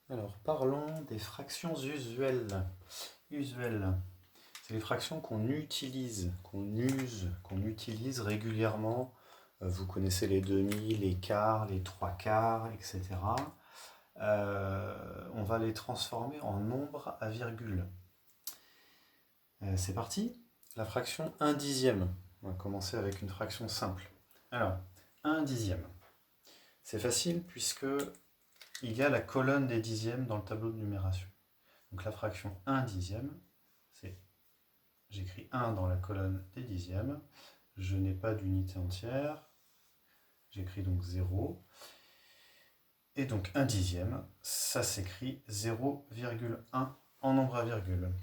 Alors, parlons des fractions usuelles. Usuelles, c'est les fractions qu'on utilise, qu'on utilise régulièrement. Vous connaissez les demi, les quarts, les trois quarts, etc. On va les transformer en nombres à virgule. C'est parti. La fraction 1 dixième. On va commencer avec une fraction simple. Alors, 1 dixième. C'est facile puisque il y a la colonne des dixièmes dans le tableau de numération. Donc la fraction 1 dixième, c'est, j'écris 1 dans la colonne des dixièmes, je n'ai pas d'unité entière, j'écris donc 0, et donc 1 dixième, ça s'écrit 0,1 en nombre à virgule.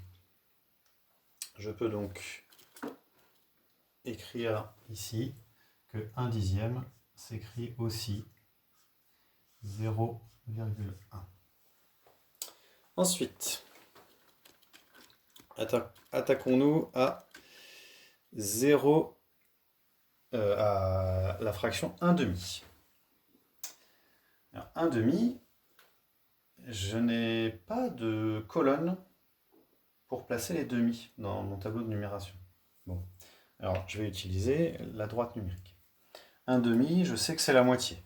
Je peux donc écrire ici que 1 dixième s'écrit aussi 0,1. Ensuite, attaquons-nous à 0, à la fraction 1 demi. Alors, 1 demi, je n'ai pas de colonne pour placer les demi dans mon tableau de numération. Bon, alors je vais utiliser la droite numérique. 1 demi, je sais que c'est la moitié.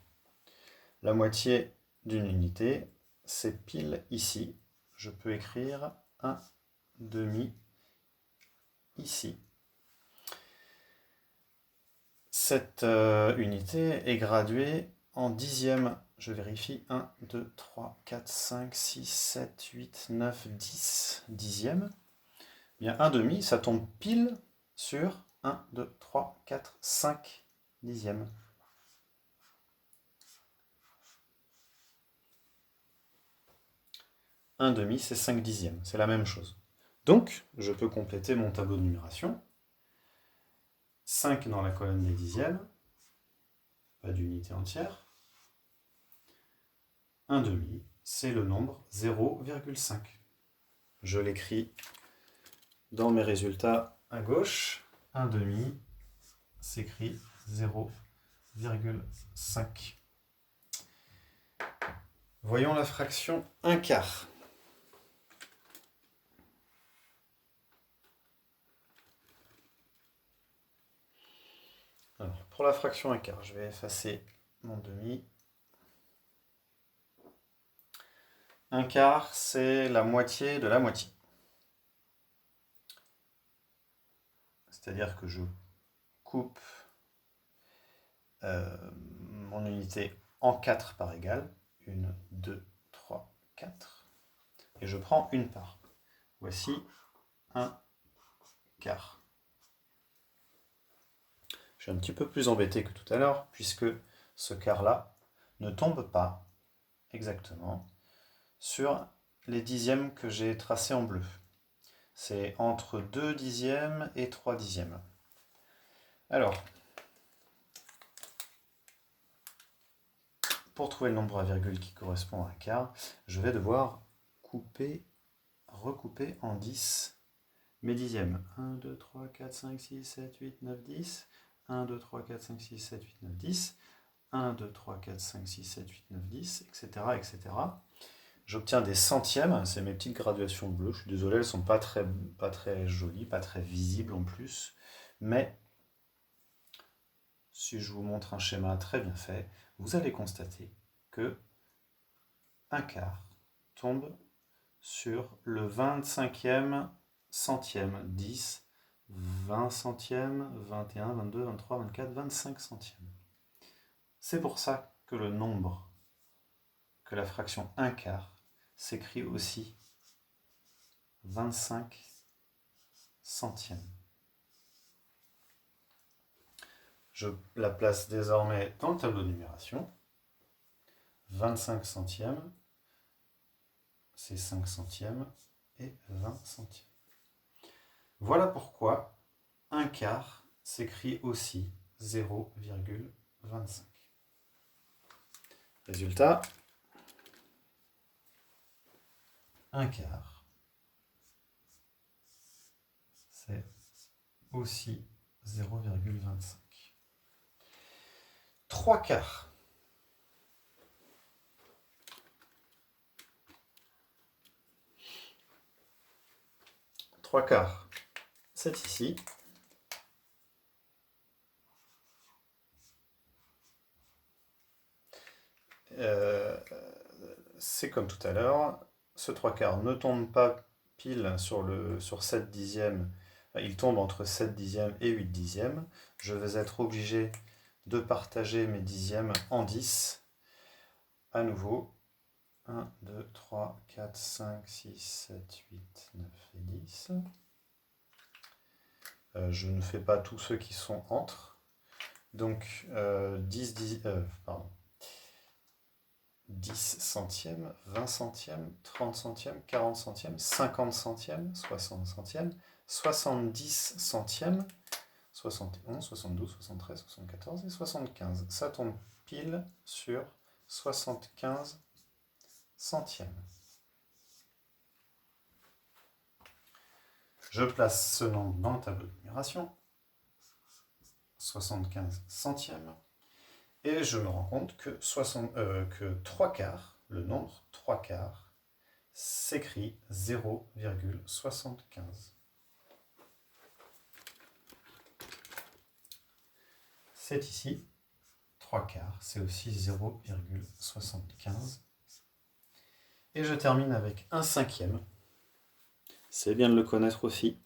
La moitié d'une unité, c'est pile ici. Je peux écrire 1 demi ici. Cette unité est graduée en dixièmes. Je vérifie. 1, 2, 3, 4, 5, 6, 7, 8, 9, 10 dixièmes. Bien, 1 demi, ça tombe pile sur 1, 2, 3, 4, 5 dixièmes. Un demi, c'est 5 dixièmes. C'est la même chose. Donc, je peux compléter mon tableau de numération. 5 dans la colonne des dixièmes. Pas d'unité entière. 1 demi, c'est le nombre 0,5. Je l'écris dans mes résultats à gauche. 1 demi s'écrit 0,5. Voyons la fraction 1 quart. Alors, pour la fraction 1 quart, je vais effacer mon demi. 1 quart, c'est la moitié de la moitié. C'est-à-dire que je coupe mon unité en 4 par égale. 1, 2, 3, 4. Et je prends une part. Voici 1 quart. Je suis un petit peu plus embêté que tout à l'heure, puisque ce quart-là ne tombe pas exactement sur les dixièmes que j'ai tracés en bleu. C'est entre 2 dixièmes et 3 dixièmes. Alors, pour trouver le nombre à virgule qui correspond à un quart, je vais devoir recouper en 10 mes dixièmes. 1, 2, 3, 4, 5, 6, 7, 8, 9, 10. 1, 2, 3, 4, 5, 6, 7, 8, 9, 10. 1, 2, 3, 4, 5, 6, 7, 8, 9, 10, etc. etc. J'obtiens des centièmes, c'est mes petites graduations bleues. Je suis désolé, elles ne sont pas très jolies, pas très visibles en plus. Mais si je vous montre un schéma très bien fait, vous allez constater que un quart tombe sur le 25e centième. 10, 20 centièmes, 21, 22, 23, 24, 25 centièmes. C'est pour ça que le nombre, que la fraction 1 quart, s'écrit aussi 25 centièmes. Je la place désormais dans le tableau de numération. 25 centièmes, c'est 5 centièmes et 20 centièmes. Voilà pourquoi 1 quart s'écrit aussi 0,25. Résultat, 1 quart, c'est aussi 0,25. 3 quarts. 3 quarts, c'est ici. C'est comme tout à l'heure, ce 3 quarts ne tombe pas pile sur 7 dixièmes, il tombe entre 7 dixièmes et 8 dixièmes. Je vais être obligé de partager mes dixièmes en 10. À nouveau, 1, 2, 3, 4, 5, 6, 7, 8, 9 et 10. Je ne fais pas tous ceux qui sont entre. Donc 10 centièmes, 20 centièmes, 30 centièmes, 40 centièmes, 50 centièmes, 60 centièmes, 70 centièmes, 71, 72, 73, 74 et 75. Ça tombe pile sur 75 centièmes. Je place ce nombre dans le tableau de numération. 75 centièmes. Et je me rends compte que 3 quarts, le nombre 3 quarts, s'écrit 0,75. C'est ici. 3 quarts, c'est aussi 0,75. Et je termine avec 1/5. C'est bien de le connaître aussi.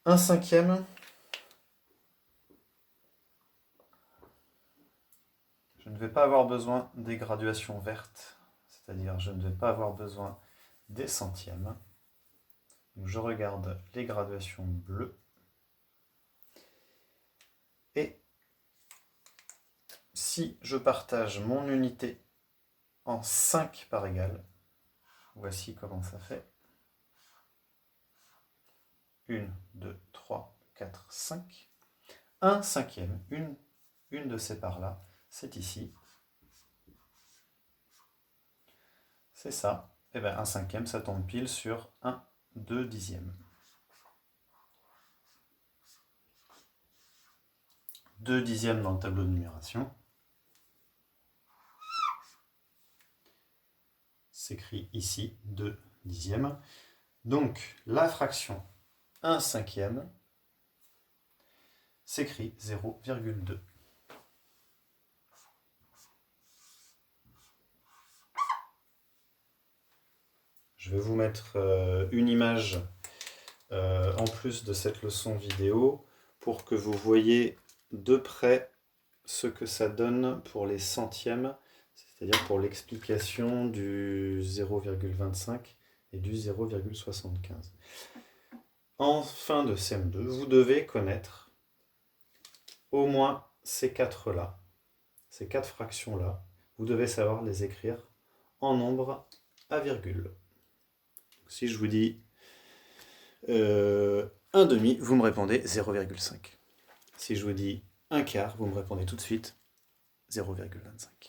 1/5. Je ne vais pas avoir besoin des graduations vertes, c'est-à-dire je ne vais pas avoir besoin des centièmes. Donc je regarde les graduations bleues. Et si je partage mon unité en 5 parts égales, voici comment ça fait. 1, 2, 3, 4, 5. 1/5, une de ces parts-là, c'est ici. C'est ça. Et bien 1/5, ça tombe pile sur 1 2 dixièmes. 2 dixièmes dans le tableau de numération. S'écrit ici 2 dixièmes. Donc la fraction 1/5 s'écrit 0,2. Je vais vous mettre une image en plus de cette leçon vidéo pour que vous voyez de près ce que ça donne pour les centièmes, c'est-à-dire pour l'explication du 0,25 et du 0,75. En fin de CM2, vous devez connaître au moins ces 4-là, ces 4 fractions-là. Vous devez savoir les écrire en nombre à virgule. Si je vous dis 1/2, vous me répondez 0,5. Si je vous dis 1/4, vous me répondez tout de suite 0,25.